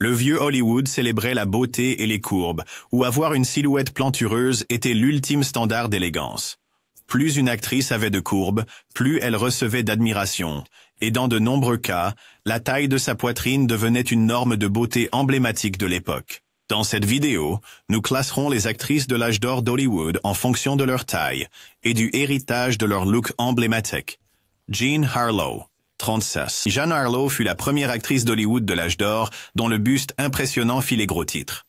Le vieux Hollywood célébrait la beauté et les courbes, où avoir une silhouette plantureuse était l'ultime standard d'élégance. Plus une actrice avait de courbes, plus elle recevait d'admiration, et dans de nombreux cas, la taille de sa poitrine devenait une norme de beauté emblématique de l'époque. Dans cette vidéo, nous classerons les actrices de l'âge d'or d'Hollywood en fonction de leur taille et du héritage de leur look emblématique. Jean Harlow, 36. Jean Harlow fut la première actrice d'Hollywood de l'âge d'or dont le buste impressionnant fit les gros titres.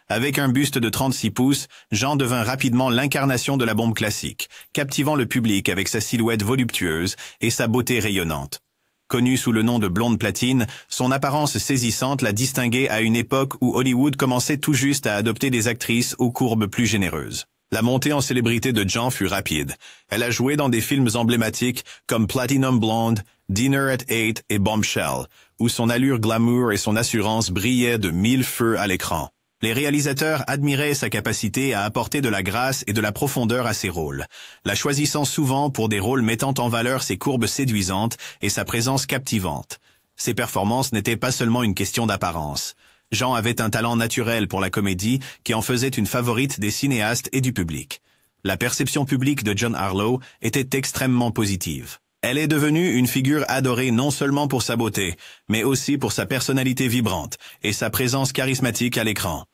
Avec un buste de 36 pouces, Jean devint rapidement l'incarnation de la bombe classique, captivant le public avec sa silhouette voluptueuse et sa beauté rayonnante. Connue sous le nom de blonde platine, son apparence saisissante la distinguait à une époque où Hollywood commençait tout juste à adopter des actrices aux courbes plus généreuses. La montée en célébrité de Jean fut rapide. Elle a joué dans des films emblématiques comme Platinum Blonde, Dinner at Eight et Bombshell, où son allure glamour et son assurance brillaient de mille feux à l'écran. Les réalisateurs admiraient sa capacité à apporter de la grâce et de la profondeur à ses rôles, la choisissant souvent pour des rôles mettant en valeur ses courbes séduisantes et sa présence captivante. Ses performances n'étaient pas seulement une question d'apparence. Jean avait un talent naturel pour la comédie qui en faisait une favorite des cinéastes et du public. La perception publique de Jean Harlow était extrêmement positive. Elle est devenue une figure adorée non seulement pour sa beauté, mais aussi pour sa personnalité vibrante et sa présence charismatique à l'écran.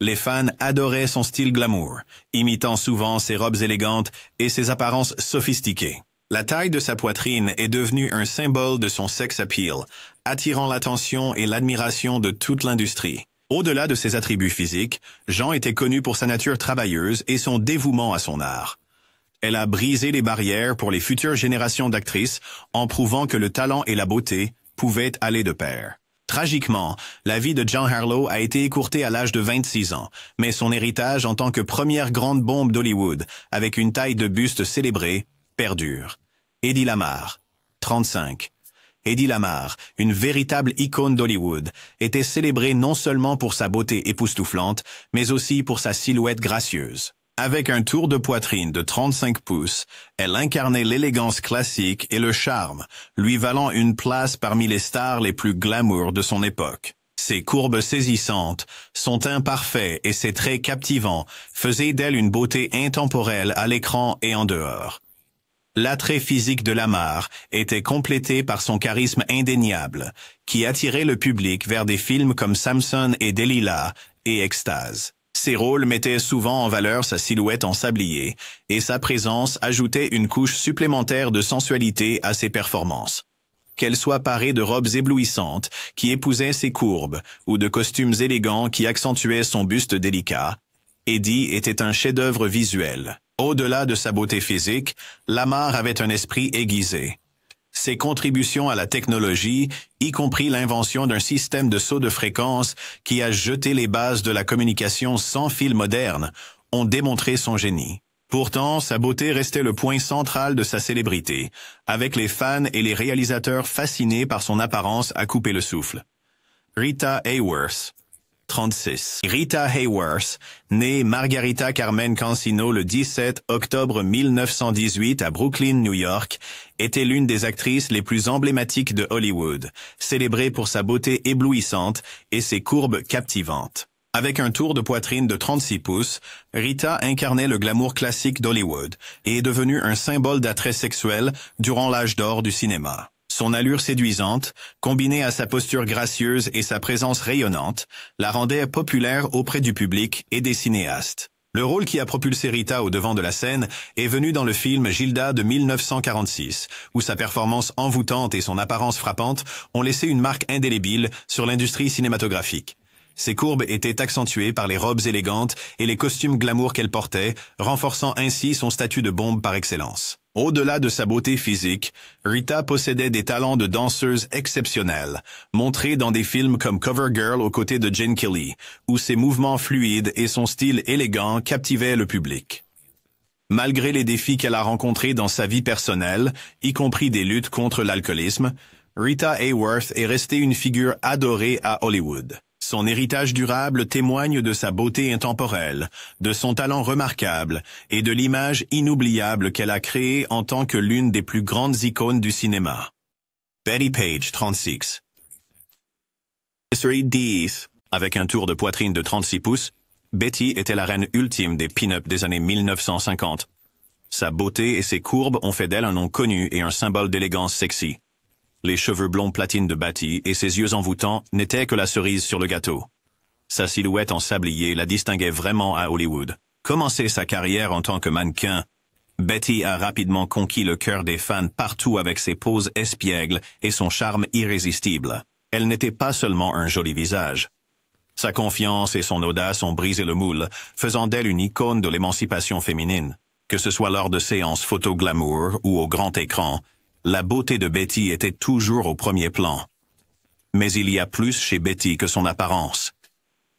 Les fans adoraient son style glamour, imitant souvent ses robes élégantes et ses apparences sophistiquées. La taille de sa poitrine est devenue un symbole de son sex appeal, attirant l'attention et l'admiration de toute l'industrie. Au-delà de ses attributs physiques, Jean était connu pour sa nature travailleuse et son dévouement à son art. Elle a brisé les barrières pour les futures générations d'actrices en prouvant que le talent et la beauté pouvaient aller de pair. Tragiquement, la vie de Jean Harlow a été écourtée à l'âge de 26 ans, mais son héritage en tant que première grande bombe d'Hollywood, avec une taille de buste célébrée, perdure. Hedy Lamarr, 35. Hedy Lamarr, une véritable icône d'Hollywood, était célébrée non seulement pour sa beauté époustouflante, mais aussi pour sa silhouette gracieuse. Avec un tour de poitrine de 35 pouces, elle incarnait l'élégance classique et le charme, lui valant une place parmi les stars les plus glamour de son époque. Ses courbes saisissantes, son teint parfait et ses traits captivants faisaient d'elle une beauté intemporelle à l'écran et en dehors. L'attrait physique de Lamarr était complété par son charisme indéniable, qui attirait le public vers des films comme Samson et Delilah et Extase. Ses rôles mettaient souvent en valeur sa silhouette en sablier, et sa présence ajoutait une couche supplémentaire de sensualité à ses performances. Qu'elle soit parée de robes éblouissantes qui épousaient ses courbes, ou de costumes élégants qui accentuaient son buste délicat, Hedy était un chef-d'œuvre visuel. Au-delà de sa beauté physique, Lamarr avait un esprit aiguisé. Ses contributions à la technologie, y compris l'invention d'un système de saut de fréquence qui a jeté les bases de la communication sans fil moderne, ont démontré son génie. Pourtant, sa beauté restait le point central de sa célébrité, avec les fans et les réalisateurs fascinés par son apparence à couper le souffle. Rita Hayworth, 36. Rita Hayworth, née Margarita Carmen Cancino le 17 octobre 1918 à Brooklyn, New York, était l'une des actrices les plus emblématiques de Hollywood, célébrée pour sa beauté éblouissante et ses courbes captivantes. Avec un tour de poitrine de 36 pouces, Rita incarnait le glamour classique d'Hollywood et est devenue un symbole d'attrait sexuel durant l'âge d'or du cinéma. Son allure séduisante, combinée à sa posture gracieuse et sa présence rayonnante, la rendait populaire auprès du public et des cinéastes. Le rôle qui a propulsé Rita au devant de la scène est venu dans le film Gilda de 1946, où sa performance envoûtante et son apparence frappante ont laissé une marque indélébile sur l'industrie cinématographique. Ses courbes étaient accentuées par les robes élégantes et les costumes glamour qu'elle portait, renforçant ainsi son statut de bombe par excellence. Au-delà de sa beauté physique, Rita possédait des talents de danseuse exceptionnels, montrés dans des films comme Cover Girl aux côtés de Gene Kelly, où ses mouvements fluides et son style élégant captivaient le public. Malgré les défis qu'elle a rencontrés dans sa vie personnelle, y compris des luttes contre l'alcoolisme, Rita Hayworth est restée une figure adorée à Hollywood. Son héritage durable témoigne de sa beauté intemporelle, de son talent remarquable et de l'image inoubliable qu'elle a créée en tant que l'une des plus grandes icônes du cinéma. Betty Page, 36. Avec un tour de poitrine de 36 pouces, Betty était la reine ultime des pin-up des années 1950. Sa beauté et ses courbes ont fait d'elle un nom connu et un symbole d'élégance sexy. Les cheveux blonds platine de Betty et ses yeux envoûtants n'étaient que la cerise sur le gâteau. Sa silhouette en sablier la distinguait vraiment à Hollywood. Commencé sa carrière en tant que mannequin, Betty a rapidement conquis le cœur des fans partout avec ses poses espiègles et son charme irrésistible. Elle n'était pas seulement un joli visage. Sa confiance et son audace ont brisé le moule, faisant d'elle une icône de l'émancipation féminine. Que ce soit lors de séances photo glamour ou au grand écran, la beauté de Betty était toujours au premier plan. Mais il y a plus chez Betty que son apparence.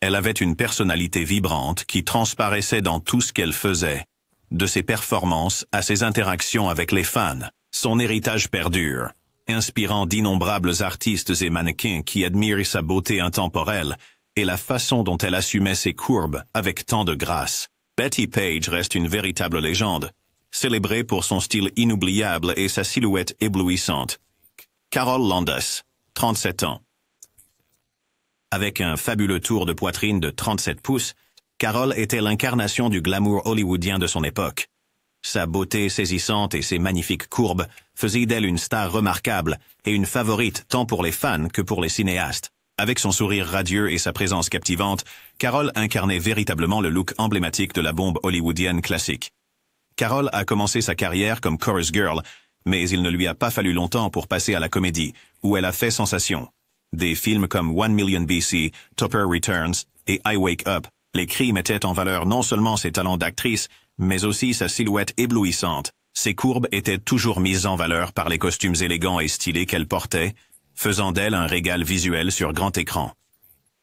Elle avait une personnalité vibrante qui transparaissait dans tout ce qu'elle faisait, de ses performances à ses interactions avec les fans. Son héritage perdure, inspirant d'innombrables artistes et mannequins qui admirent sa beauté intemporelle et la façon dont elle assumait ses courbes avec tant de grâce. Betty Page reste une véritable légende, célébrée pour son style inoubliable et sa silhouette éblouissante. Carole Landis, 37 ans. Avec un fabuleux tour de poitrine de 37 pouces, Carole était l'incarnation du glamour hollywoodien de son époque. Sa beauté saisissante et ses magnifiques courbes faisaient d'elle une star remarquable et une favorite tant pour les fans que pour les cinéastes. Avec son sourire radieux et sa présence captivante, Carole incarnait véritablement le look emblématique de la bombe hollywoodienne classique. Carole a commencé sa carrière comme chorus girl, mais il ne lui a pas fallu longtemps pour passer à la comédie, où elle a fait sensation. Des films comme 1 Million BC, Topper Returns et I Wake Up, les cris mettaient en valeur non seulement ses talents d'actrice, mais aussi sa silhouette éblouissante. Ses courbes étaient toujours mises en valeur par les costumes élégants et stylés qu'elle portait, faisant d'elle un régal visuel sur grand écran.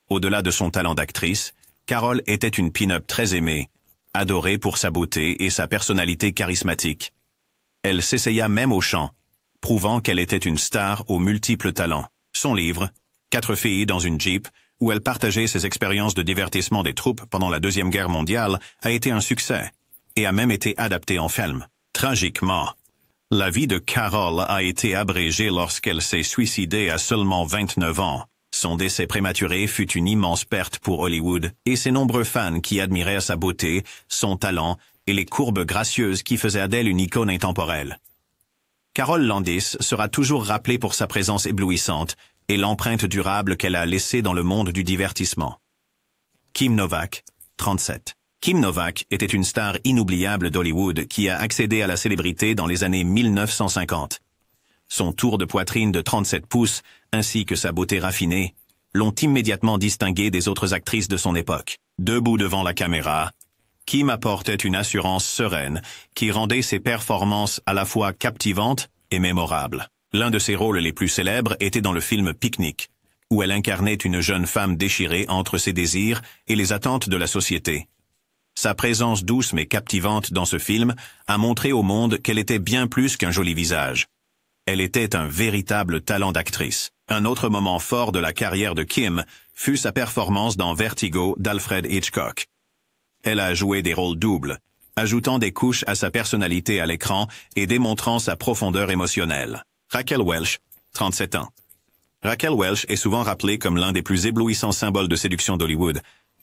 Au-delà de son talent d'actrice, Carole était une pin-up très aimée, adorée pour sa beauté et sa personnalité charismatique. Elle s'essaya même au chant, prouvant qu'elle était une star aux multiples talents. Son livre, 4 filles dans une Jeep, où elle partageait ses expériences de divertissement des troupes pendant la Deuxième Guerre mondiale, a été un succès, et a même été adapté en film. Tragiquement, la vie de Carole a été abrégée lorsqu'elle s'est suicidée à seulement 29 ans. Son décès prématuré fut une immense perte pour Hollywood et ses nombreux fans qui admiraient sa beauté, son talent et les courbes gracieuses qui faisaient d'elle une icône intemporelle. Carole Landis sera toujours rappelée pour sa présence éblouissante et l'empreinte durable qu'elle a laissée dans le monde du divertissement. Kim Novak, 37. Kim Novak était une star inoubliable d'Hollywood qui a accédé à la célébrité dans les années 1950. Son tour de poitrine de 37 pouces, ainsi que sa beauté raffinée, l'ont immédiatement distinguée des autres actrices de son époque. Debout devant la caméra, Kim apportait une assurance sereine qui rendait ses performances à la fois captivantes et mémorables. L'un de ses rôles les plus célèbres était dans le film Picnic, où elle incarnait une jeune femme déchirée entre ses désirs et les attentes de la société. Sa présence douce mais captivante dans ce film a montré au monde qu'elle était bien plus qu'un joli visage. Elle était un véritable talent d'actrice. Un autre moment fort de la carrière de Kim fut sa performance dans Vertigo d'Alfred Hitchcock. Elle a joué des rôles doubles, ajoutant des couches à sa personnalité à l'écran et démontrant sa profondeur émotionnelle. Raquel Welch, 37 ans. Raquel Welch est souvent rappelée comme l'un des plus éblouissants symboles de séduction d'Hollywood,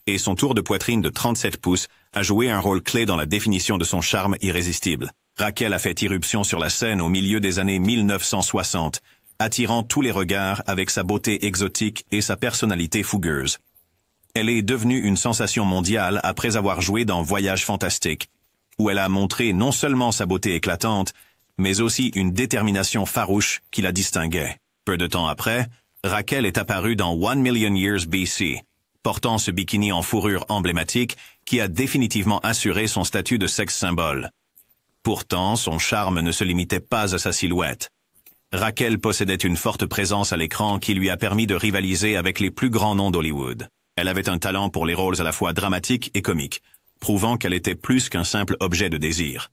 et son tour de poitrine de 37 pouces a joué un rôle clé dans la définition de son charme irrésistible. Raquel a fait irruption sur la scène au milieu des années 1960, attirant tous les regards avec sa beauté exotique et sa personnalité fougueuse. Elle est devenue une sensation mondiale après avoir joué dans Voyage fantastique, où elle a montré non seulement sa beauté éclatante, mais aussi une détermination farouche qui la distinguait. Peu de temps après, Raquel est apparue dans 1 Million Years BC, portant ce bikini en fourrure emblématique qui a définitivement assuré son statut de sexe symbole. Pourtant, son charme ne se limitait pas à sa silhouette. Raquel possédait une forte présence à l'écran qui lui a permis de rivaliser avec les plus grands noms d'Hollywood. Elle avait un talent pour les rôles à la fois dramatiques et comiques, prouvant qu'elle était plus qu'un simple objet de désir.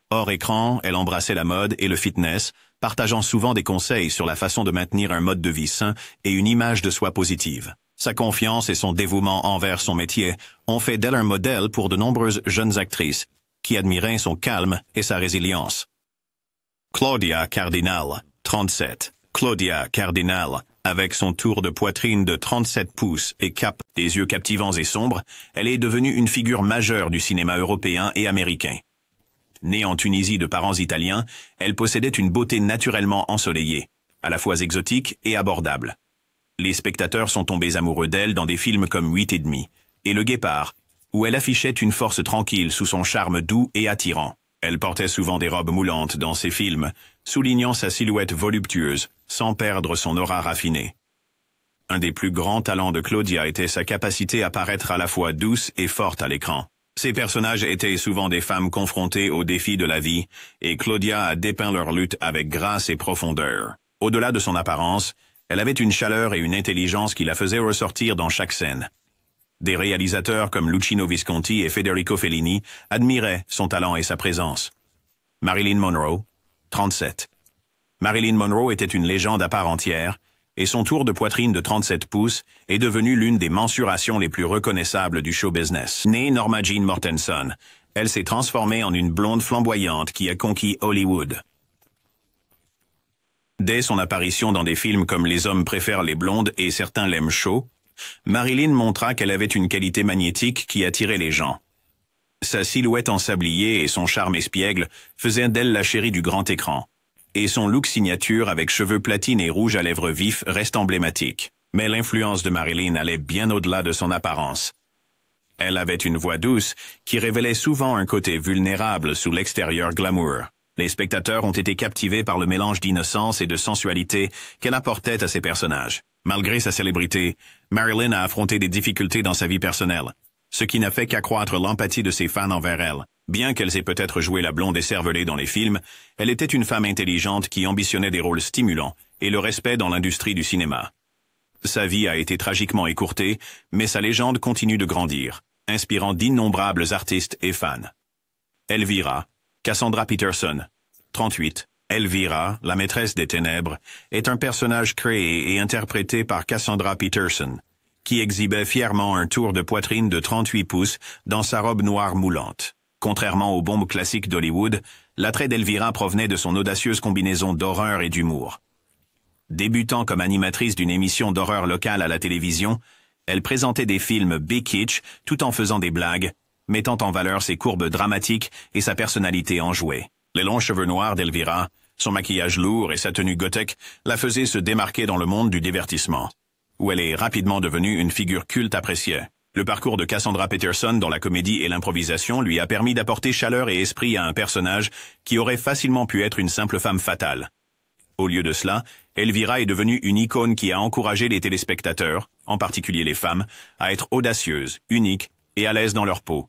Hors écran, elle embrassait la mode et le fitness, partageant souvent des conseils sur la façon de maintenir un mode de vie sain et une image de soi positive. Sa confiance et son dévouement envers son métier ont fait d'elle un modèle pour de nombreuses jeunes actrices, qui admiraient son calme et sa résilience. Claudia Cardinal, 37. Claudia Cardinal Avec son tour de poitrine de 37 pouces et des yeux captivants et sombres, elle est devenue une figure majeure du cinéma européen et américain. Née en Tunisie de parents italiens, elle possédait une beauté naturellement ensoleillée, à la fois exotique et abordable. Les spectateurs sont tombés amoureux d'elle dans des films comme 8 et demi et Le Guépard, où elle affichait une force tranquille sous son charme doux et attirant. Elle portait souvent des robes moulantes dans ses films, soulignant sa silhouette voluptueuse, sans perdre son aura raffinée. Un des plus grands talents de Claudia était sa capacité à paraître à la fois douce et forte à l'écran. Ses personnages étaient souvent des femmes confrontées aux défis de la vie, et Claudia a dépeint leur lutte avec grâce et profondeur. Au-delà de son apparence, elle avait une chaleur et une intelligence qui la faisaient ressortir dans chaque scène. Des réalisateurs comme Luchino Visconti et Federico Fellini admiraient son talent et sa présence. Marilyn Monroe, 37. Marilyn Monroe était une légende à part entière, et son tour de poitrine de 37 pouces est devenu l'une des mensurations les plus reconnaissables du show business. Née Norma Jean Mortensen, elle s'est transformée en une blonde flamboyante qui a conquis Hollywood. Dès son apparition dans des films comme Les hommes préfèrent les blondes et Certains l'aiment chaud, Marilyn montra qu'elle avait une qualité magnétique qui attirait les gens. Sa silhouette en sablier et son charme espiègle faisaient d'elle la chérie du grand écran. Et son look signature avec cheveux platine et rouge à lèvres vifs reste emblématique. Mais l'influence de Marilyn allait bien au-delà de son apparence. Elle avait une voix douce qui révélait souvent un côté vulnérable sous l'extérieur glamour. Les spectateurs ont été captivés par le mélange d'innocence et de sensualité qu'elle apportait à ses personnages. Malgré sa célébrité, Marilyn a affronté des difficultés dans sa vie personnelle, ce qui n'a fait qu'accroître l'empathie de ses fans envers elle. Bien qu'elle ait peut-être joué la blonde écervelée dans les films, elle était une femme intelligente qui ambitionnait des rôles stimulants et le respect dans l'industrie du cinéma. Sa vie a été tragiquement écourtée, mais sa légende continue de grandir, inspirant d'innombrables artistes et fans. Elvira, Cassandra Peterson, 38. Elvira, la maîtresse des ténèbres, est un personnage créé et interprété par Cassandra Peterson, qui exhibait fièrement un tour de poitrine de 38 pouces dans sa robe noire moulante. Contrairement aux bombes classiques d'Hollywood, l'attrait d'Elvira provenait de son audacieuse combinaison d'horreur et d'humour. Débutant comme animatrice d'une émission d'horreur locale à la télévision, elle présentait des films B-kitsch tout en faisant des blagues, mettant en valeur ses courbes dramatiques et sa personnalité enjouée. Les longs cheveux noirs d'Elvira, son maquillage lourd et sa tenue gothique la faisaient se démarquer dans le monde du divertissement, où elle est rapidement devenue une figure culte appréciée. Le parcours de Cassandra Peterson dans la comédie et l'improvisation lui a permis d'apporter chaleur et esprit à un personnage qui aurait facilement pu être une simple femme fatale. Au lieu de cela, Elvira est devenue une icône qui a encouragé les téléspectateurs, en particulier les femmes, à être audacieuses, uniques et à l'aise dans leur peau.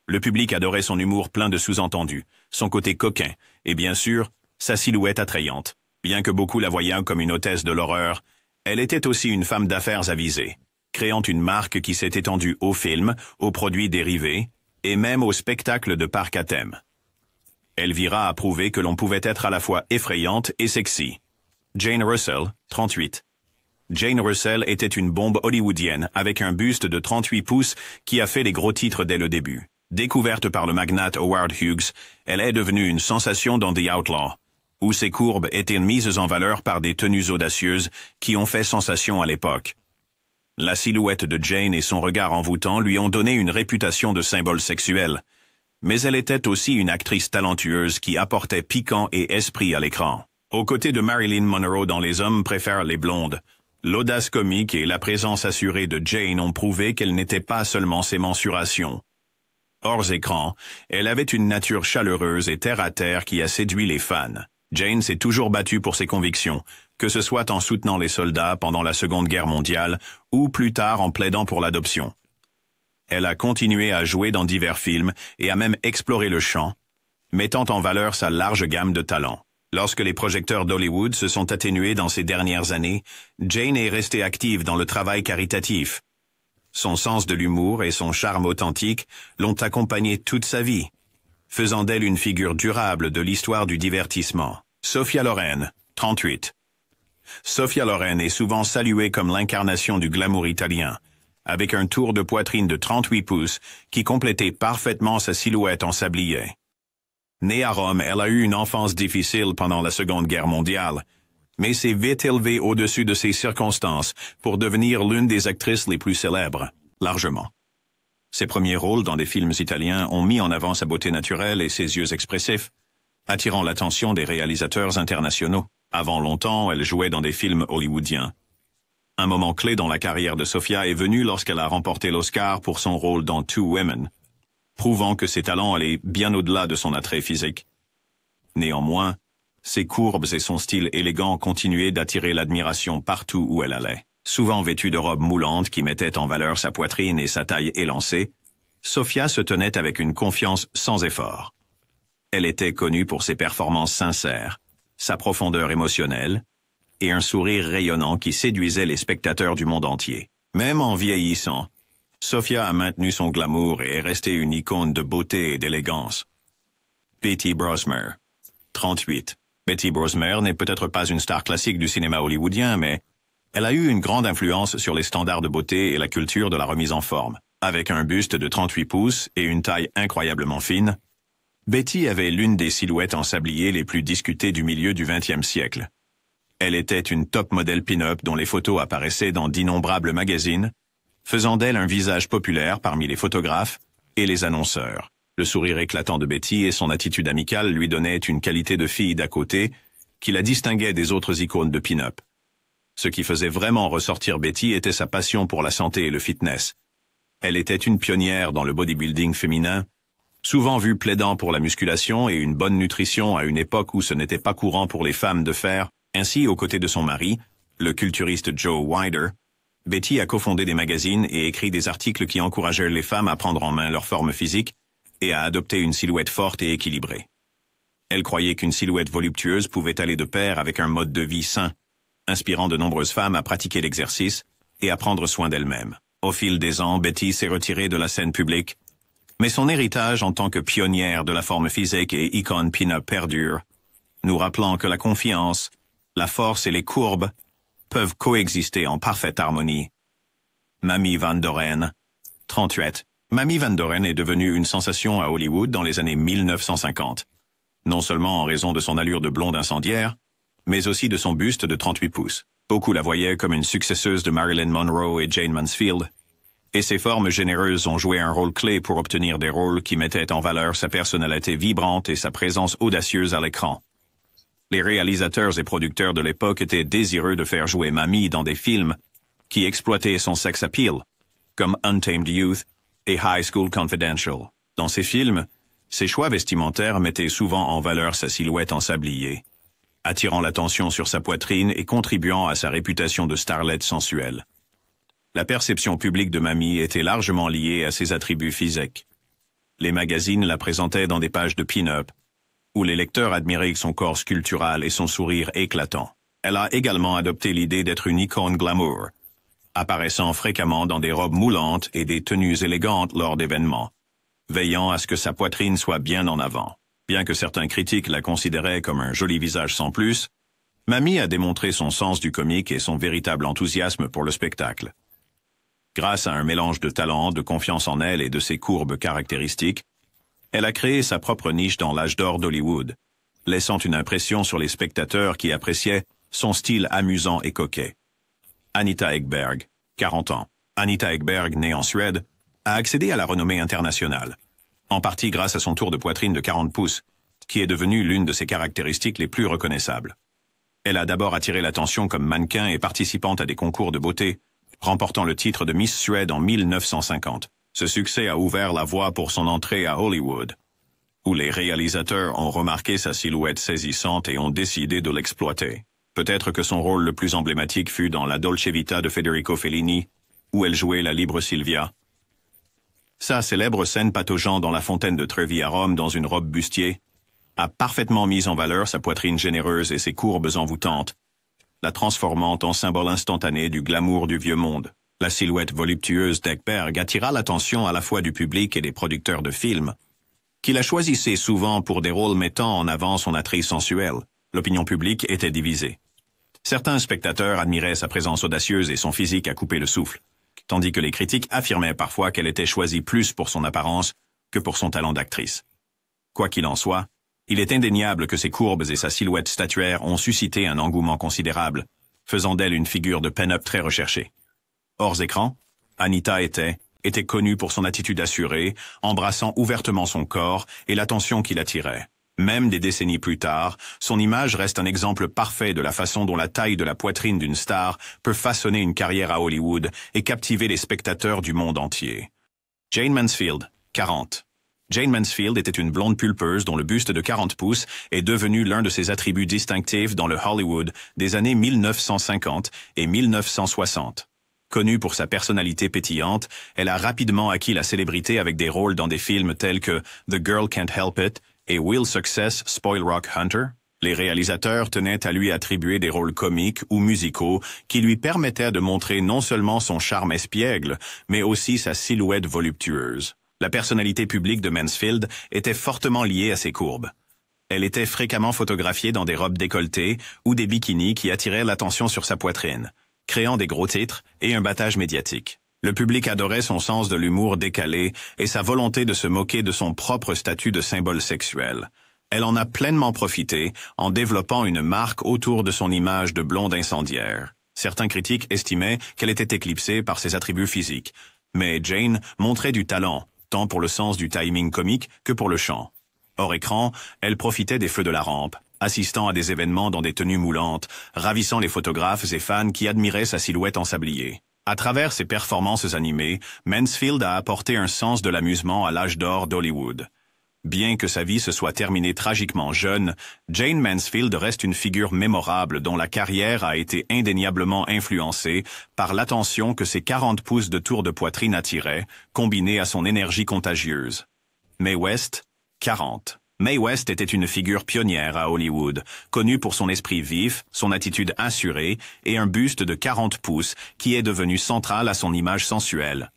Le public adorait son humour plein de sous-entendus, son côté coquin et bien sûr, sa silhouette attrayante. Bien que beaucoup la voyaient comme une hôtesse de l'horreur, elle était aussi une femme d'affaires avisée, créant une marque qui s'est étendue aux films, aux produits dérivés et même aux spectacles de parc à thème. Elvira a prouvé que l'on pouvait être à la fois effrayante et sexy. Jane Russell, 38. Jane Russell était une bombe hollywoodienne avec un buste de 38 pouces qui a fait les gros titres dès le début. Découverte par le magnate Howard Hughes, elle est devenue une sensation dans The Outlaw, où ses courbes étaient mises en valeur par des tenues audacieuses qui ont fait sensation à l'époque. La silhouette de Jane et son regard envoûtant lui ont donné une réputation de symbole sexuel, mais elle était aussi une actrice talentueuse qui apportait piquant et esprit à l'écran. Aux côtés de Marilyn Monroe dans Les hommes préfèrent les blondes, l'audace comique et la présence assurée de Jane ont prouvé qu'elle n'était pas seulement ses mensurations. Hors écran, elle avait une nature chaleureuse et terre-à-terre qui a séduit les fans. Jane s'est toujours battue pour ses convictions, que ce soit en soutenant les soldats pendant la Seconde Guerre mondiale ou plus tard en plaidant pour l'adoption. Elle a continué à jouer dans divers films et a même exploré le chant, mettant en valeur sa large gamme de talents. Lorsque les projecteurs d'Hollywood se sont atténués dans ces dernières années, Jane est restée active dans le travail caritatif. Son sens de l'humour et son charme authentique l'ont accompagnée toute sa vie, faisant d'elle une figure durable de l'histoire du divertissement. Sophia Loren, 38. Sophia Loren est souvent saluée comme l'incarnation du glamour italien, avec un tour de poitrine de 38 pouces qui complétait parfaitement sa silhouette en sablier. Née à Rome, elle a eu une enfance difficile pendant la Seconde Guerre mondiale, mais s'est vite élevée au-dessus de ses circonstances pour devenir l'une des actrices les plus célèbres, largement. Ses premiers rôles dans des films italiens ont mis en avant sa beauté naturelle et ses yeux expressifs, attirant l'attention des réalisateurs internationaux. Avant longtemps, elle jouait dans des films hollywoodiens. Un moment clé dans la carrière de Sofia est venu lorsqu'elle a remporté l'Oscar pour son rôle dans Two Women, prouvant que ses talents allaient bien au-delà de son attrait physique. Néanmoins, ses courbes et son style élégant continuaient d'attirer l'admiration partout où elle allait. Souvent vêtue de robes moulantes qui mettaient en valeur sa poitrine et sa taille élancée, Sofia se tenait avec une confiance sans effort. Elle était connue pour ses performances sincères, sa profondeur émotionnelle, et un sourire rayonnant qui séduisait les spectateurs du monde entier. Même en vieillissant, Sofia a maintenu son glamour et est restée une icône de beauté et d'élégance. Betty Brosmer, 38. Betty Brosmer n'est peut-être pas une star classique du cinéma hollywoodien, mais elle a eu une grande influence sur les standards de beauté et la culture de la remise en forme. Avec un buste de 38 pouces et une taille incroyablement fine, Betty avait l'une des silhouettes en sablier les plus discutées du milieu du XXe siècle. Elle était une top modèle pin-up dont les photos apparaissaient dans d'innombrables magazines, faisant d'elle un visage populaire parmi les photographes et les annonceurs. Le sourire éclatant de Betty et son attitude amicale lui donnaient une qualité de fille d'à côté qui la distinguait des autres icônes de pin-up. Ce qui faisait vraiment ressortir Betty était sa passion pour la santé et le fitness. Elle était une pionnière dans le bodybuilding féminin, souvent vue plaidant pour la musculation et une bonne nutrition à une époque où ce n'était pas courant pour les femmes de faire. Ainsi, aux côtés de son mari, le culturiste Joe Weider, Betty a cofondé des magazines et écrit des articles qui encourageaient les femmes à prendre en main leur forme physique et à adopter une silhouette forte et équilibrée. Elle croyait qu'une silhouette voluptueuse pouvait aller de pair avec un mode de vie sain, inspirant de nombreuses femmes à pratiquer l'exercice et à prendre soin d'elles-mêmes. Au fil des ans, Betty s'est retirée de la scène publique, mais son héritage en tant que pionnière de la forme physique et icône pin-up perdure, nous rappelant que la confiance, la force et les courbes peuvent coexister en parfaite harmonie. Mamie Van Doren, 38. Mamie Van Doren est devenue une sensation à Hollywood dans les années 1950, non seulement en raison de son allure de blonde incendiaire, mais aussi de son buste de 38 pouces. Beaucoup la voyaient comme une successeuse de Marilyn Monroe et Jane Mansfield, et ses formes généreuses ont joué un rôle clé pour obtenir des rôles qui mettaient en valeur sa personnalité vibrante et sa présence audacieuse à l'écran. Les réalisateurs et producteurs de l'époque étaient désireux de faire jouer Mamie dans des films qui exploitaient son sex appeal, comme Untamed Youth et High School Confidential. Dans ces films, ses choix vestimentaires mettaient souvent en valeur sa silhouette en sablier, attirant l'attention sur sa poitrine et contribuant à sa réputation de starlette sensuelle. La perception publique de Mamie était largement liée à ses attributs physiques. Les magazines la présentaient dans des pages de pin-up, où les lecteurs admiraient son corps sculptural et son sourire éclatant. Elle a également adopté l'idée d'être une icône glamour, apparaissant fréquemment dans des robes moulantes et des tenues élégantes lors d'événements, veillant à ce que sa poitrine soit bien en avant. Bien que certains critiques la considéraient comme un joli visage sans plus, Mamie a démontré son sens du comique et son véritable enthousiasme pour le spectacle. Grâce à un mélange de talent, de confiance en elle et de ses courbes caractéristiques, elle a créé sa propre niche dans l'âge d'or d'Hollywood, laissant une impression sur les spectateurs qui appréciaient son style amusant et coquet. Anita Ekberg, 40 ans. Anita Ekberg, née en Suède, a accédé à la renommée internationale, en partie grâce à son tour de poitrine de 40 pouces, qui est devenu l'une de ses caractéristiques les plus reconnaissables. Elle a d'abord attiré l'attention comme mannequin et participante à des concours de beauté, remportant le titre de Miss Suède en 1950. Ce succès a ouvert la voie pour son entrée à Hollywood, où les réalisateurs ont remarqué sa silhouette saisissante et ont décidé de l'exploiter. Peut-être que son rôle le plus emblématique fut dans La Dolce Vita de Federico Fellini, où elle jouait la libre Sylvia. Sa célèbre scène pataugeant dans la fontaine de Trevi à Rome dans une robe bustier a parfaitement mis en valeur sa poitrine généreuse et ses courbes envoûtantes, la transformant en symbole instantané du glamour du vieux monde. La silhouette voluptueuse d'Ekberg attira l'attention à la fois du public et des producteurs de films, qui la choisissaient souvent pour des rôles mettant en avant son attrait sensuel. L'opinion publique était divisée. Certains spectateurs admiraient sa présence audacieuse et son physique à couper le souffle, tandis que les critiques affirmaient parfois qu'elle était choisie plus pour son apparence que pour son talent d'actrice. Quoi qu'il en soit, Il est indéniable que ses courbes et sa silhouette statuaire ont suscité un engouement considérable, faisant d'elle une figure de pin-up très recherchée. Hors écran, Anita était connue pour son attitude assurée, embrassant ouvertement son corps et l'attention qu'il attirait. Même des décennies plus tard, son image reste un exemple parfait de la façon dont la taille de la poitrine d'une star peut façonner une carrière à Hollywood et captiver les spectateurs du monde entier. Jayne Mansfield, 40. Jayne Mansfield était une blonde pulpeuse dont le buste de 40 pouces est devenu l'un de ses attributs distinctifs dans le Hollywood des années 1950 et 1960. Connue pour sa personnalité pétillante, elle a rapidement acquis la célébrité avec des rôles dans des films tels que The Girl Can't Help It et Will Success Spoil Rock Hunter. Les réalisateurs tenaient à lui attribuer des rôles comiques ou musicaux qui lui permettaient de montrer non seulement son charme espiègle, mais aussi sa silhouette voluptueuse. La personnalité publique de Mansfield était fortement liée à ses courbes. Elle était fréquemment photographiée dans des robes décolletées ou des bikinis qui attiraient l'attention sur sa poitrine, créant des gros titres et un battage médiatique. Le public adorait son sens de l'humour décalé et sa volonté de se moquer de son propre statut de symbole sexuel. Elle en a pleinement profité en développant une marque autour de son image de blonde incendiaire. Certains critiques estimaient qu'elle était éclipsée par ses attributs physiques, mais Jayne montrait du talent, tant pour le sens du timing comique que pour le chant. Hors écran, elle profitait des feux de la rampe, assistant à des événements dans des tenues moulantes, ravissant les photographes et fans qui admiraient sa silhouette en sablier. À travers ses performances animées, Mansfield a apporté un sens de l'amusement à l'âge d'or d'Hollywood. Bien que sa vie se soit terminée tragiquement jeune, Jayne Mansfield reste une figure mémorable dont la carrière a été indéniablement influencée par l'attention que ses 40 pouces de tour de poitrine attiraient, combinée à son énergie contagieuse. Mae West, 40. Mae West était une figure pionnière à Hollywood, connue pour son esprit vif, son attitude assurée et un buste de 40 pouces qui est devenu central à son image sensuelle.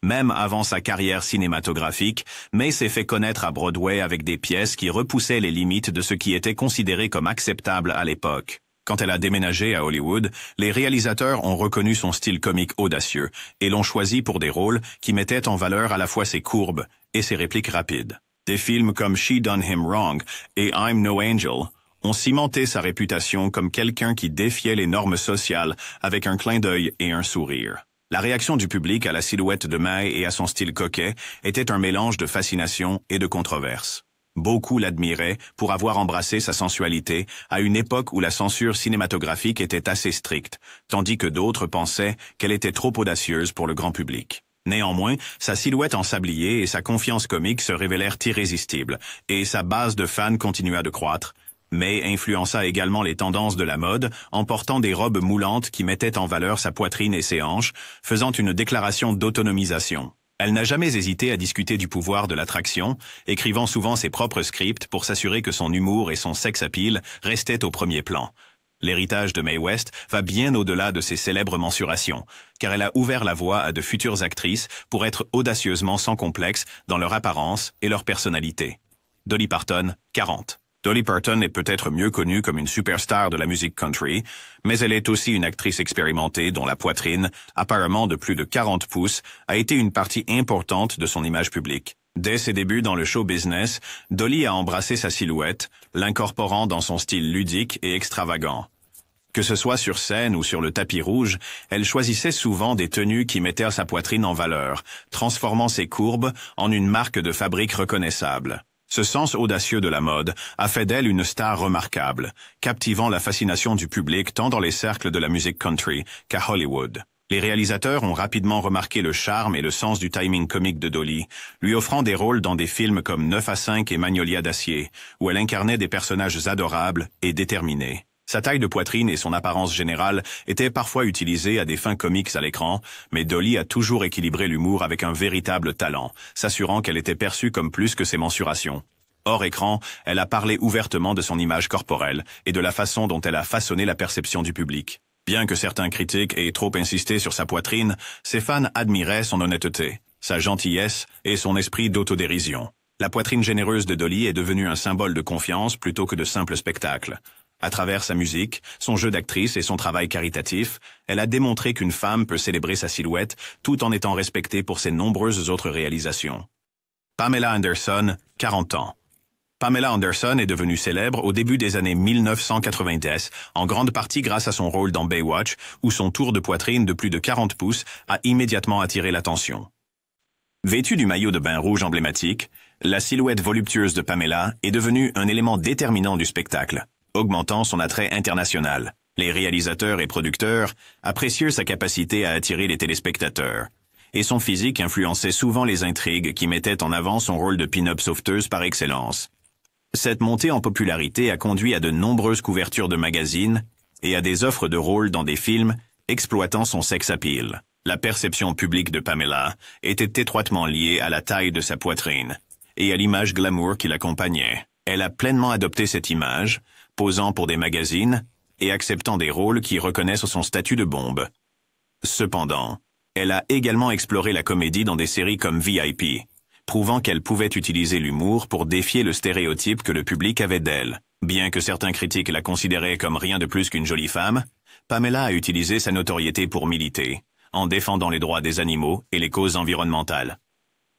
Même avant sa carrière cinématographique, Mae s'est fait connaître à Broadway avec des pièces qui repoussaient les limites de ce qui était considéré comme acceptable à l'époque. Quand elle a déménagé à Hollywood, les réalisateurs ont reconnu son style comique audacieux et l'ont choisi pour des rôles qui mettaient en valeur à la fois ses courbes et ses répliques rapides. Des films comme She Done Him Wrong et I'm No Angel ont cimenté sa réputation comme quelqu'un qui défiait les normes sociales avec un clin d'œil et un sourire. La réaction du public à la silhouette de Mae et à son style coquet était un mélange de fascination et de controverse. Beaucoup l'admiraient pour avoir embrassé sa sensualité à une époque où la censure cinématographique était assez stricte, tandis que d'autres pensaient qu'elle était trop audacieuse pour le grand public. Néanmoins, sa silhouette en sablier et sa confiance comique se révélèrent irrésistibles, et sa base de fans continua de croître. Mae influença également les tendances de la mode en portant des robes moulantes qui mettaient en valeur sa poitrine et ses hanches, faisant une déclaration d'autonomisation. Elle n'a jamais hésité à discuter du pouvoir de l'attraction, écrivant souvent ses propres scripts pour s'assurer que son humour et son sex appeal restaient au premier plan. L'héritage de Mae West va bien au-delà de ses célèbres mensurations, car elle a ouvert la voie à de futures actrices pour être audacieusement sans complexe dans leur apparence et leur personnalité. Dolly Parton, 40. Dolly Parton est peut-être mieux connue comme une superstar de la musique country, mais elle est aussi une actrice expérimentée dont la poitrine, apparemment de plus de 40 pouces, a été une partie importante de son image publique. Dès ses débuts dans le show business, Dolly a embrassé sa silhouette, l'incorporant dans son style ludique et extravagant. Que ce soit sur scène ou sur le tapis rouge, elle choisissait souvent des tenues qui mettaient sa poitrine en valeur, transformant ses courbes en une marque de fabrique reconnaissable. Ce sens audacieux de la mode a fait d'elle une star remarquable, captivant la fascination du public tant dans les cercles de la musique country qu'à Hollywood. Les réalisateurs ont rapidement remarqué le charme et le sens du timing comique de Dolly, lui offrant des rôles dans des films comme 9 à 5 et Magnolia d'acier, où elle incarnait des personnages adorables et déterminés. Sa taille de poitrine et son apparence générale étaient parfois utilisées à des fins comiques à l'écran, mais Dolly a toujours équilibré l'humour avec un véritable talent, s'assurant qu'elle était perçue comme plus que ses mensurations. Hors écran, elle a parlé ouvertement de son image corporelle et de la façon dont elle a façonné la perception du public. Bien que certains critiques aient trop insisté sur sa poitrine, ses fans admiraient son honnêteté, sa gentillesse et son esprit d'autodérision. La poitrine généreuse de Dolly est devenue un symbole de confiance plutôt que de simple spectacle. À travers sa musique, son jeu d'actrice et son travail caritatif, elle a démontré qu'une femme peut célébrer sa silhouette tout en étant respectée pour ses nombreuses autres réalisations. Pamela Anderson, 40 ans. Pamela Anderson est devenue célèbre au début des années 1990, en grande partie grâce à son rôle dans Baywatch, où son tour de poitrine de plus de 40 pouces a immédiatement attiré l'attention. Vêtue du maillot de bain rouge emblématique, la silhouette voluptueuse de Pamela est devenue un élément déterminant du spectacle, augmentant son attrait international. Les réalisateurs et producteurs appréciaient sa capacité à attirer les téléspectateurs, et son physique influençait souvent les intrigues qui mettaient en avant son rôle de pin-up sauveteuse par excellence. Cette montée en popularité a conduit à de nombreuses couvertures de magazines et à des offres de rôle dans des films exploitant son sex appeal. La perception publique de Pamela était étroitement liée à la taille de sa poitrine et à l'image glamour qui l'accompagnait. Elle a pleinement adopté cette image, posant pour des magazines et acceptant des rôles qui reconnaissent son statut de bombe. Cependant, elle a également exploré la comédie dans des séries comme VIP, prouvant qu'elle pouvait utiliser l'humour pour défier le stéréotype que le public avait d'elle. Bien que certains critiques la considéraient comme rien de plus qu'une jolie femme, Pamela a utilisé sa notoriété pour militer, en défendant les droits des animaux et les causes environnementales.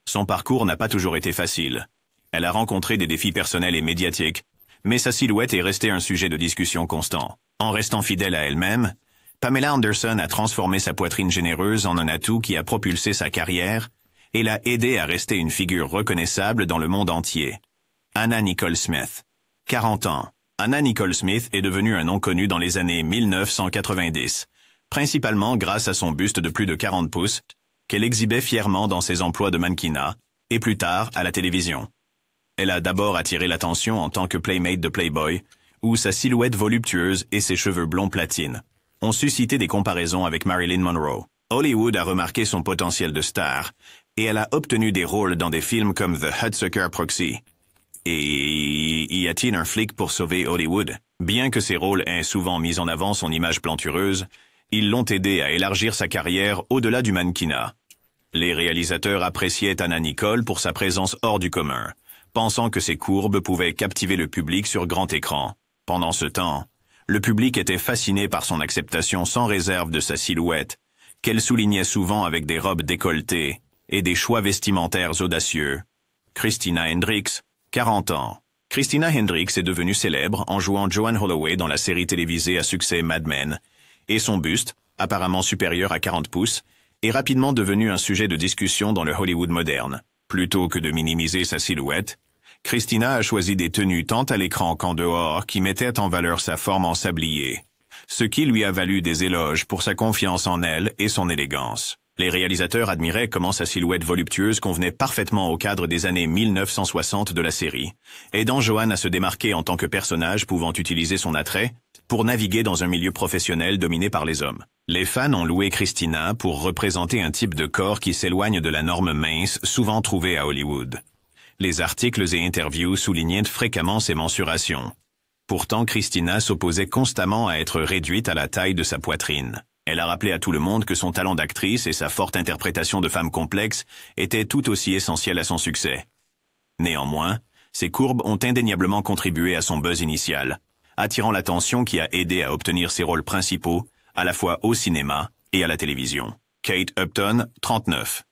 Son parcours n'a pas toujours été facile. Elle a rencontré des défis personnels et médiatiques, mais sa silhouette est restée un sujet de discussion constant. En restant fidèle à elle-même, Pamela Anderson a transformé sa poitrine généreuse en un atout qui a propulsé sa carrière et l'a aidée à rester une figure reconnaissable dans le monde entier. Anna Nicole Smith. 40 ans. Anna Nicole Smith est devenue un nom connu dans les années 1990, principalement grâce à son buste de plus de 40 pouces, qu'elle exhibait fièrement dans ses emplois de mannequinat, et plus tard à la télévision. Elle a d'abord attiré l'attention en tant que playmate de Playboy, où sa silhouette voluptueuse et ses cheveux blonds platine ont suscité des comparaisons avec Marilyn Monroe. Hollywood a remarqué son potentiel de star, et elle a obtenu des rôles dans des films comme The Hudsucker Proxy. Et y a-t-il un flic pour sauver Hollywood? Bien que ces rôles aient souvent mis en avant son image plantureuse, ils l'ont aidé à élargir sa carrière au-delà du mannequinat. Les réalisateurs appréciaient Anna Nicole pour sa présence hors du commun, pensant que ses courbes pouvaient captiver le public sur grand écran. Pendant ce temps, le public était fasciné par son acceptation sans réserve de sa silhouette, qu'elle soulignait souvent avec des robes décolletées et des choix vestimentaires audacieux. Christina Hendricks, 40 ans. Christina Hendricks est devenue célèbre en jouant Joanne Holloway dans la série télévisée à succès Mad Men, et son buste, apparemment supérieur à 40 pouces, est rapidement devenu un sujet de discussion dans le Hollywood moderne. Plutôt que de minimiser sa silhouette, Christina a choisi des tenues tant à l'écran qu'en dehors qui mettaient en valeur sa forme en sablier, ce qui lui a valu des éloges pour sa confiance en elle et son élégance. Les réalisateurs admiraient comment sa silhouette voluptueuse convenait parfaitement au cadre des années 1960 de la série, aidant Joanne à se démarquer en tant que personnage pouvant utiliser son attrait pour naviguer dans un milieu professionnel dominé par les hommes. Les fans ont loué Christina pour représenter un type de corps qui s'éloigne de la norme mince souvent trouvée à Hollywood. Les articles et interviews soulignaient fréquemment ses mensurations. Pourtant, Christina s'opposait constamment à être réduite à la taille de sa poitrine. Elle a rappelé à tout le monde que son talent d'actrice et sa forte interprétation de femme complexe étaient tout aussi essentiels à son succès. Néanmoins, ses courbes ont indéniablement contribué à son buzz initial, attirant l'attention qui a aidé à obtenir ses rôles principaux, à la fois au cinéma et à la télévision. Kate Upton, 39.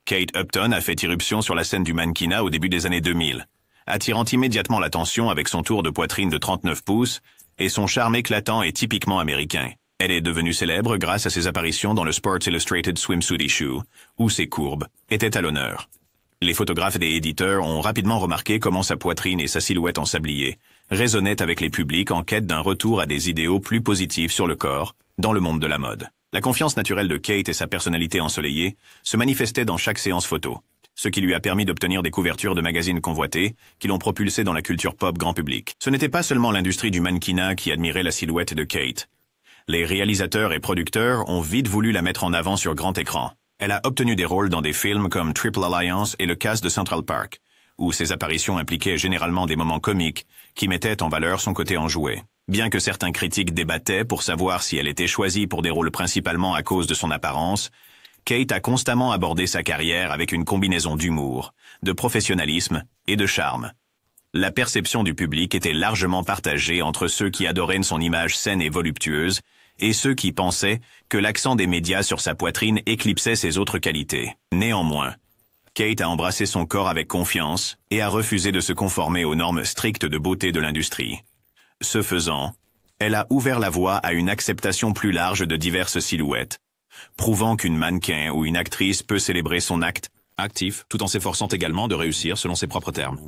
Kate Upton a fait irruption sur la scène du mannequinat au début des années 2000, attirant immédiatement l'attention avec son tour de poitrine de 39 pouces et son charme éclatant et typiquement américain. Elle est devenue célèbre grâce à ses apparitions dans le Sports Illustrated Swimsuit Issue, où ses courbes étaient à l'honneur. Les photographes et les éditeurs ont rapidement remarqué comment sa poitrine et sa silhouette en sablier résonnaient avec les publics en quête d'un retour à des idéaux plus positifs sur le corps dans le monde de la mode. La confiance naturelle de Kate et sa personnalité ensoleillée se manifestaient dans chaque séance photo, ce qui lui a permis d'obtenir des couvertures de magazines convoités qui l'ont propulsée dans la culture pop grand public. Ce n'était pas seulement l'industrie du mannequinat qui admirait la silhouette de Kate. Les réalisateurs et producteurs ont vite voulu la mettre en avant sur grand écran. Elle a obtenu des rôles dans des films comme Triple Alliance et le cast de Central Park, où ses apparitions impliquaient généralement des moments comiques qui mettaient en valeur son côté enjoué. Bien que certains critiques débattaient pour savoir si elle était choisie pour des rôles principalement à cause de son apparence, Kate a constamment abordé sa carrière avec une combinaison d'humour, de professionnalisme et de charme. La perception du public était largement partagée entre ceux qui adoraient son image saine et voluptueuse et ceux qui pensaient que l'accent des médias sur sa poitrine éclipsait ses autres qualités. Néanmoins, Kate a embrassé son corps avec confiance et a refusé de se conformer aux normes strictes de beauté de l'industrie. Ce faisant, elle a ouvert la voie à une acceptation plus large de diverses silhouettes, prouvant qu'une mannequin ou une actrice peut célébrer son acte actif tout en s'efforçant également de réussir selon ses propres termes.